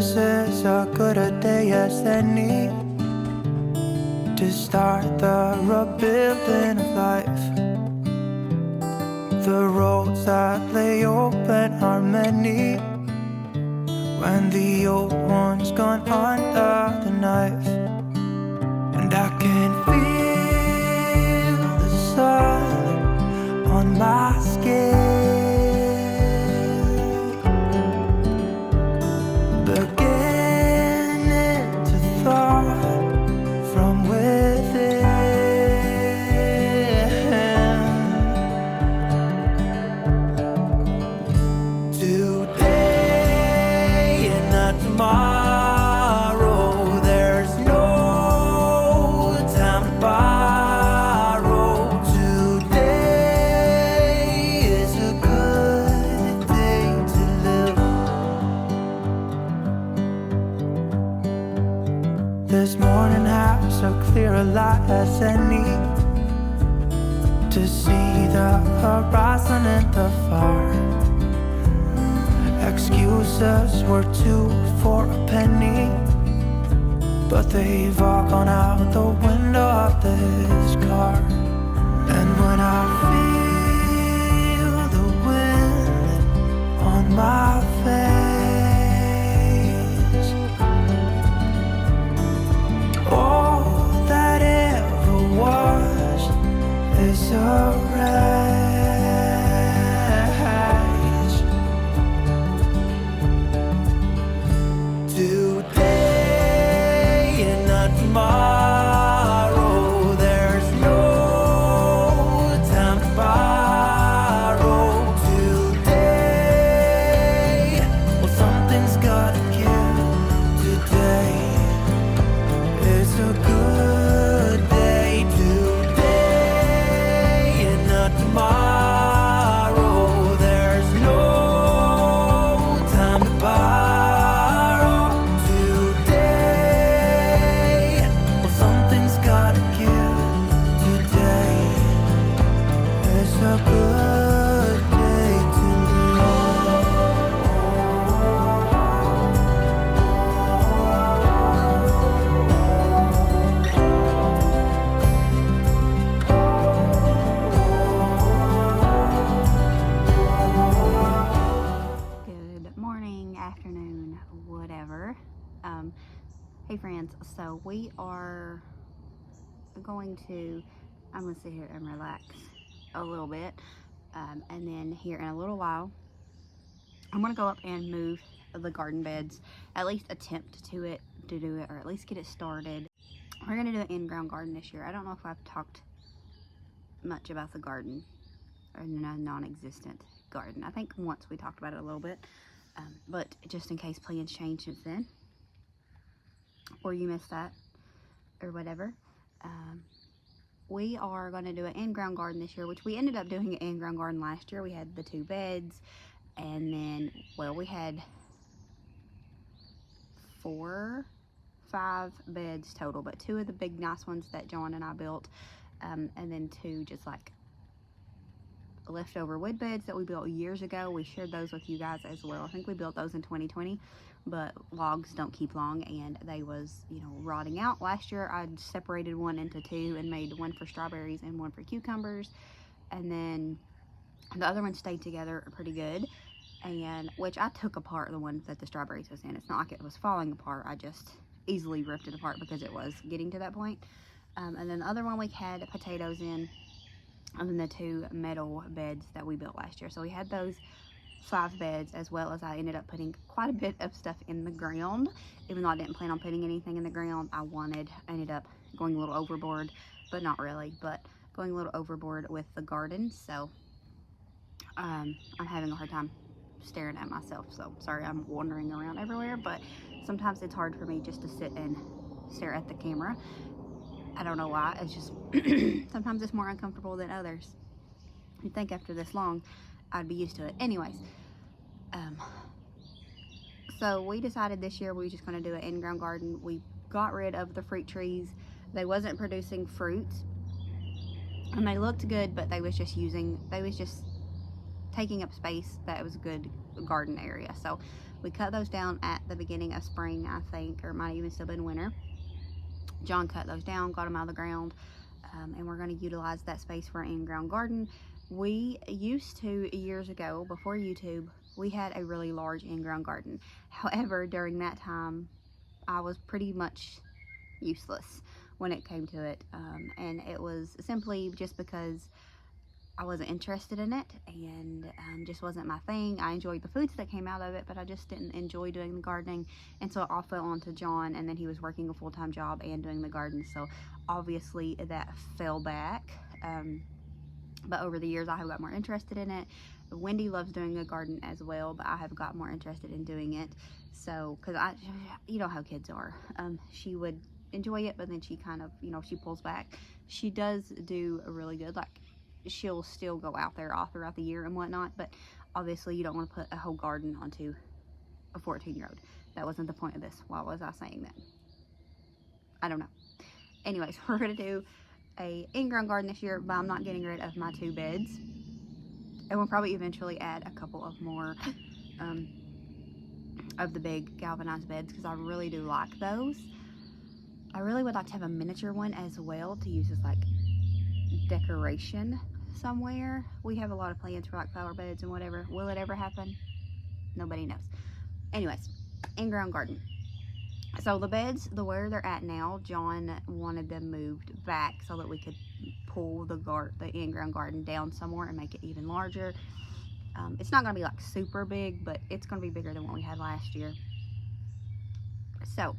This is a good a day as any to start the rebuilding of life. The roads that lay open are many when the old one's gone under the knife. And I can feel the sun on my skin, this morning has a clearer light as any to see the horizon in the far. Excuses were 2 for a penny, but they've all gone out the window of this car. And when I feel the wind on my face, all that ever was is a race. Today and not tomorrow, there's no time to borrow. Today, well, something's gotta give. Today it's a good day. Today and not tomorrow, there's no time to borrow. Today, well, something's gotta give. Today is a good day to Good morning, afternoon, whatever. Hey friends, so we are going to, I'm going to sit here and relax a little bit, and then here in a little while, I'm going to go up and move the garden beds, at least attempt to do it, or at least get it started. We're going to do an in-ground garden this year. I don't know if I've talked much about the garden, or non-existent garden. I think once we talked about it a little bit, but just in case plans change since then, or you missed that, or whatever, we are going to do an in-ground garden this year, which we ended up doing an in-ground garden last year. We had the 2 beds, and then, well, we had 4, 5 beds total, but 2 of the big nice ones that John and I built, and then 2 just like leftover wood beds that we built years ago. We shared those with you guys as well. I think we built those in 2020, but logs don't keep long, and they was, you know, rotting out. Last year I separated one into 2 and made one for strawberries and one for cucumbers, and then the other one stayed together pretty good, and which I took apart the one that the strawberries was in. It's not like it was falling apart. I just easily ripped it apart because it was getting to that point. And then the other one we had potatoes in, and then the 2 metal beds that we built last year. So we had those 5 beds, as well as I ended up putting quite a bit of stuff in the ground. Even though I didn't plan on putting anything in the ground, I ended up going a little overboard, but not really, but going a little overboard with the garden. So I'm having a hard time staring at myself, so sorry I'm wandering around everywhere, but sometimes it's hard for me just to sit and stare at the camera. I don't know why. It's just sometimes it's more uncomfortable than others. You'd think after this long I'd be used to it. Anyways, so we decided this year we were just going to do an in-ground garden. We got rid of the fruit trees. They wasn't producing fruit, and they looked good, but they was just taking up space that was a good garden area. So We cut those down at the beginning of spring, I think, or it might even still been winter. John cut those down, got them out of the ground, and we're going to utilize that space for an in-ground garden. We used to, years ago, before YouTube, we had a really large in-ground garden. However, during that time, I was pretty much useless when it came to it, and it was simply just because I wasn't interested in it, and just wasn't my thing. I enjoyed the foods that came out of it, but I just didn't enjoy doing the gardening, and so it all fell onto John, and then he was working a full-time job and doing the garden, so obviously that fell back. But over the years I have got more interested in it. Wendy loves doing the garden as well, but I have got more interested in doing it. So, because you know how kids are. She would enjoy it, but then she kind of, you know, she pulls back. She does do really good. Like, she'll still go out there all throughout the year and whatnot, but obviously you don't want to put a whole garden onto a 14-year-old. That wasn't the point of this. Why was I saying that? I don't know. Anyways, we're going to do a in-ground garden this year, but I'm not getting rid of my 2 beds. And we'll probably eventually add a couple of more of the big galvanized beds, because I really do like those. I really would like to have a miniature one as well to use as like decoration somewhere. We have a lot of plans for like flower beds and whatever. Will it ever happen? Nobody knows. Anyways, in-ground garden. So the beds, where they're at now, John wanted them moved back so that we could pull the in-ground garden down somewhere and make it even larger. It's not going to be like super big, but it's going to be bigger than what we had last year. So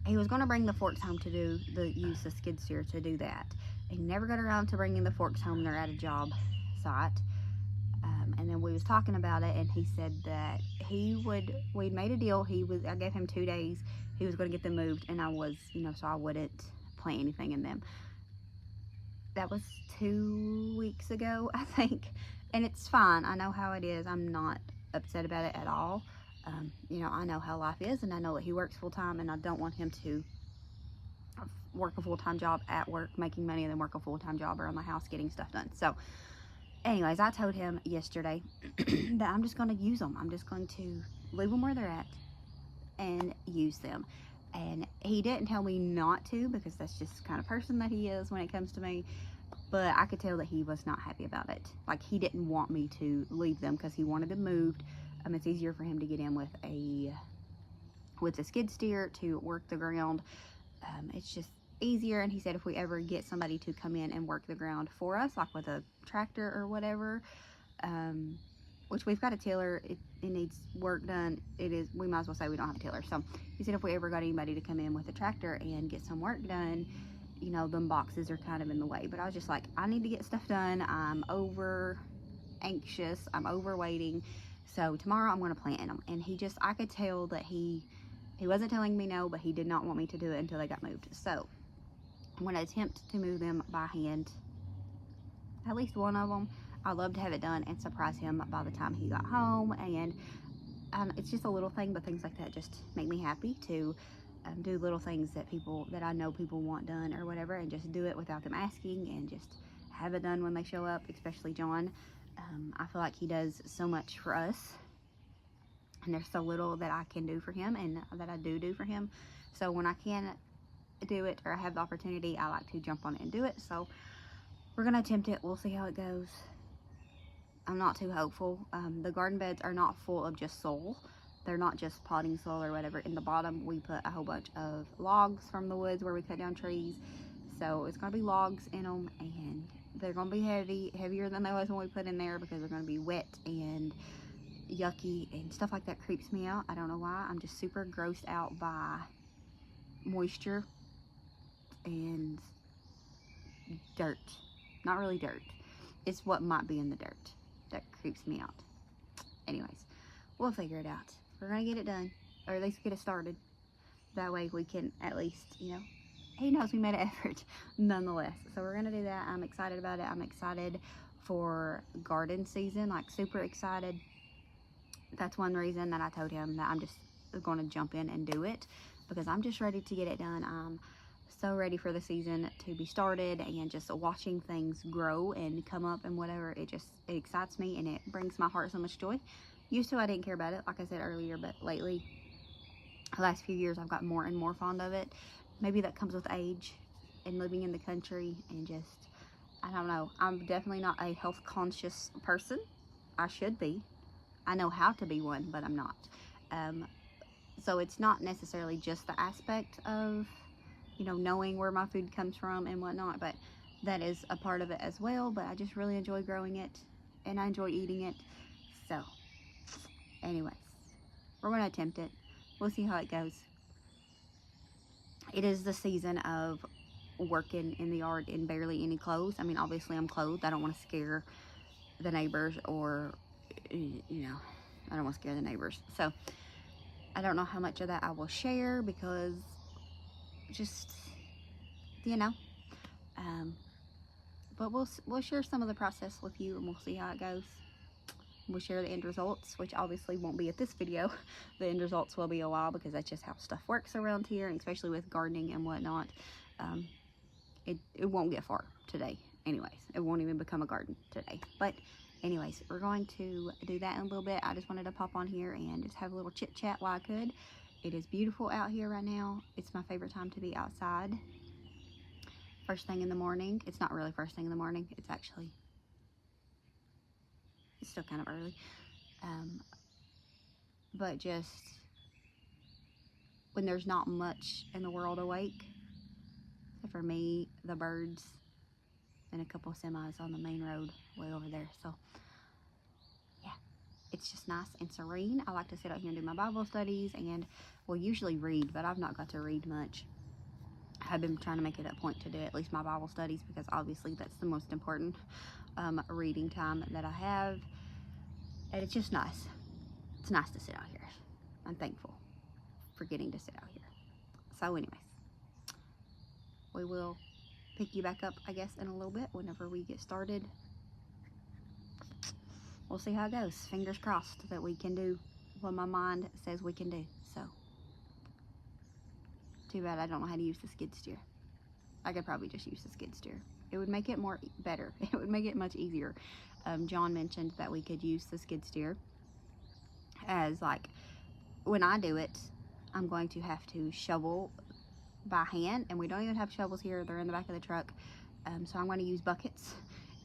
he was going to bring the forks home to use the skid steer to do that. He never got around to bringing the forks home. They're at a job site. And then we was talking about it, and he said that we'd made a deal. I gave him 2 days. He was going to get them moved, and I was, you know, so I wouldn't plant anything in them. That was 2 weeks ago, I think. And it's fine. I know how it is. I'm not upset about it at all. You know, I know how life is, and I know that he works full-time, and I don't want him to work a full-time job at work making money and then work a full-time job around the house getting stuff done. So anyways, I told him yesterday that I'm just going to use them. I'm just going to leave them where they're at and use them. And he didn't tell me not to, because that's just the kind of person that he is when it comes to me. But I could tell that he was not happy about it. Like, he didn't want me to leave them because he wanted them moved. It's easier for him to get in with a skid steer to work the ground. It's just easier. And he said if we ever get somebody to come in and work the ground for us, like with a tractor or whatever, which we've got a tiller, it needs work done. We might as well say we don't have a tiller. So he said if we ever got anybody to come in with a tractor and get some work done, you know, them boxes are kind of in the way. But I was just like, I need to get stuff done. I'm over anxious. I'm over waiting. So tomorrow I'm going to plant them. And I could tell that he wasn't telling me no, but he did not want me to do it until they got moved. So I'm going to attempt to move them by hand, at least one of them. I'd love to have it done and surprise him by the time he got home. And it's just a little thing, but things like that just make me happy to do little things that I know people want done or whatever, and just do it without them asking, and just have it done when they show up, especially John. I feel like he does so much for us, and there's so little that I can do for him and that I do for him. So when I can do it, or I have the opportunity, I like to jump on it and do it. So we're going to attempt it. We'll see how it goes. I'm not too hopeful. The garden beds are not full of just soil. They're not just potting soil or whatever. In the bottom, we put a whole bunch of logs from the woods where we cut down trees. So it's going to be logs in them, and they're going to be heavier than they was when we put in there, because they're going to be wet and yucky, and stuff like that creeps me out. I don't know why. I'm just super grossed out by moisture and dirt. Not really dirt. It's what might be in the dirt that creeps me out. Anyways, we'll figure it out. We're going to get it done, or at least get it started. That way we can at least, you know, he knows we made an effort nonetheless. So we're going to do that. I'm excited about it. I'm excited for garden season, like super excited. That's one reason that I told him that I'm just going to jump in and do it, because I'm just ready to get it done. I'm so ready for the season to be started, and just watching things grow and come up and whatever, it excites me, and it brings my heart so much joy. Used to, I didn't care about it, like I said earlier, but lately, the last few years, I've got more and more fond of it. Maybe that comes with age and living in the country and just, I don't know. I'm definitely not a health conscious person. I should be. I know how to be one, but I'm not. So it's not necessarily just the aspect of, you know, knowing where my food comes from and whatnot, but that is a part of it as well. But I just really enjoy growing it and I enjoy eating it. So anyways, we're going to attempt it. We'll see how it goes. It is the season of working in the yard in barely any clothes. I mean, obviously I'm clothed. I don't want to scare the neighbors, or, you know, I don't want to scare the neighbors. So I don't know how much of that I will share, because just, you know, but we'll share some of the process with you and we'll see how it goes. We'll share the end results, which obviously won't be at this video. The end results will be a while, because that's just how stuff works around here, and especially with gardening and whatnot. It won't get far today anyways. It won't even become a garden today. But anyways, we're going to do that in a little bit. I just wanted to pop on here and just have a little chit chat while I could. It is beautiful out here right now. It's my favorite time to be outside. First thing in the morning. It's not really first thing in the morning. It's still kind of early. But just when there's not much in the world awake, except for me, the birds, and a couple of semis on the main road way over there. So yeah, it's just nice and serene. I like to sit out here and do my Bible studies, and well, usually read, but I've not got to read much. I've been trying to make it a point to do at least my Bible studies, because obviously that's the most important reading time that I have. And it's just nice. It's nice to sit out here. I'm thankful for getting to sit out here. So anyways, we will pick you back up, I guess, in a little bit whenever we get started. We'll see how it goes. Fingers crossed that we can do what my mind says we can do. So too bad I don't know how to use the skid steer. I could probably just use the skid steer. It would make it better. It would make it much easier. John mentioned that we could use the skid steer as, like, when I do it, I'm going to have to shovel by hand, and we don't even have shovels here. They're in the back of the truck. So I'm going to use buckets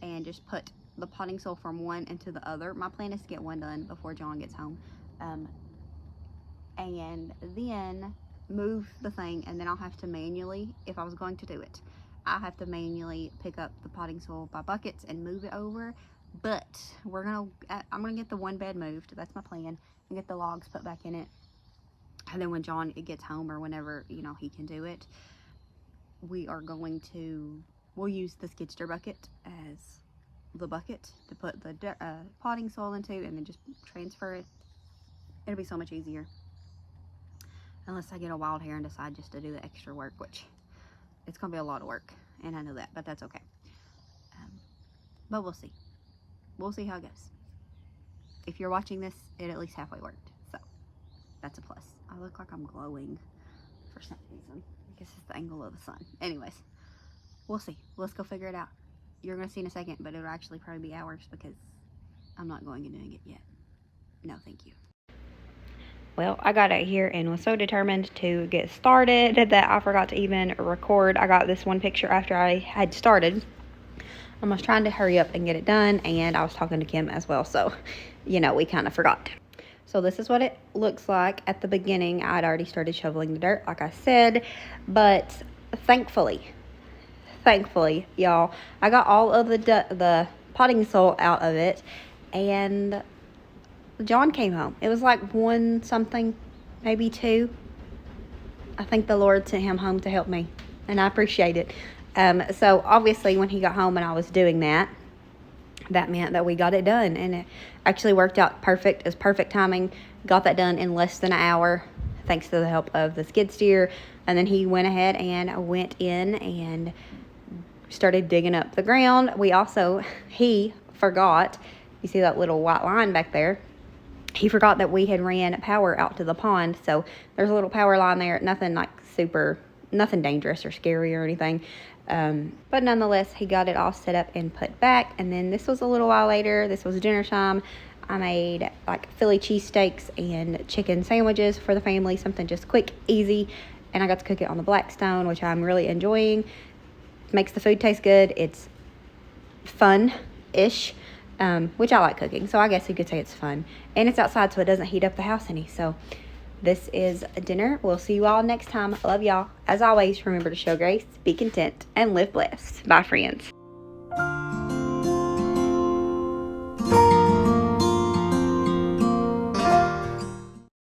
and just put the potting soil from one into the other. My plan is to get one done before John gets home, and then move the thing, and then I'll have to manually, if I was going to do it, I have to manually pick up the potting soil by buckets and move it over. But I'm gonna get the one bed moved. That's my plan, and get the logs put back in it. And then when John gets home, or whenever, you know, he can do it, we'll use the skid steer bucket as the bucket to put the potting soil into, and then just transfer it. It'll be so much easier, unless I get a wild hair and decide just to do the extra work, which it's gonna be a lot of work, and I know that, but that's okay. But we'll see. We'll see how it goes. If you're watching this, it at least halfway worked, so that's a plus. I look like I'm glowing for some reason. I guess it's the angle of the sun. Anyways, we'll see. Let's go figure it out. You're gonna see in a second, but it'll actually probably be hours, because I'm not going and doing it yet. No, thank you. Well, I got out here and was so determined to get started that I forgot to even record. I got this one picture after I had started. I was trying to hurry up and get it done, and I was talking to Kim as well, so, you know, we kind of forgot. So this is what it looks like. At the beginning, I'd already started shoveling the dirt, like I said, but thankfully, y'all, I got all of the potting soil out of it, and John came home. It was like 1 something, maybe 2. I think the Lord sent him home to help me, and I appreciate it. So obviously when he got home and I was doing that meant that we got it done, and it actually worked out perfect. It was perfect timing. Got that done in less than an hour, thanks to the help of the skid steer. And then he went ahead and went in and started digging up the ground. He forgot, you see that little white line back there? He forgot that we had ran power out to the pond. So there's a little power line there, nothing dangerous or scary or anything. But nonetheless, he got it all set up and put back. And then this was a little while later. This was dinner time. I made like Philly cheesesteaks and chicken sandwiches for the family, something just quick, easy, and I got to cook it on the Blackstone, which I'm really enjoying. Makes the food taste good. It's fun-ish, which I like cooking, so I guess you could say it's fun. And it's outside, so it doesn't heat up the house any. So this is dinner. We'll see you all next time. Love y'all. As always, remember to show grace, be content, and live blessed. Bye, friends.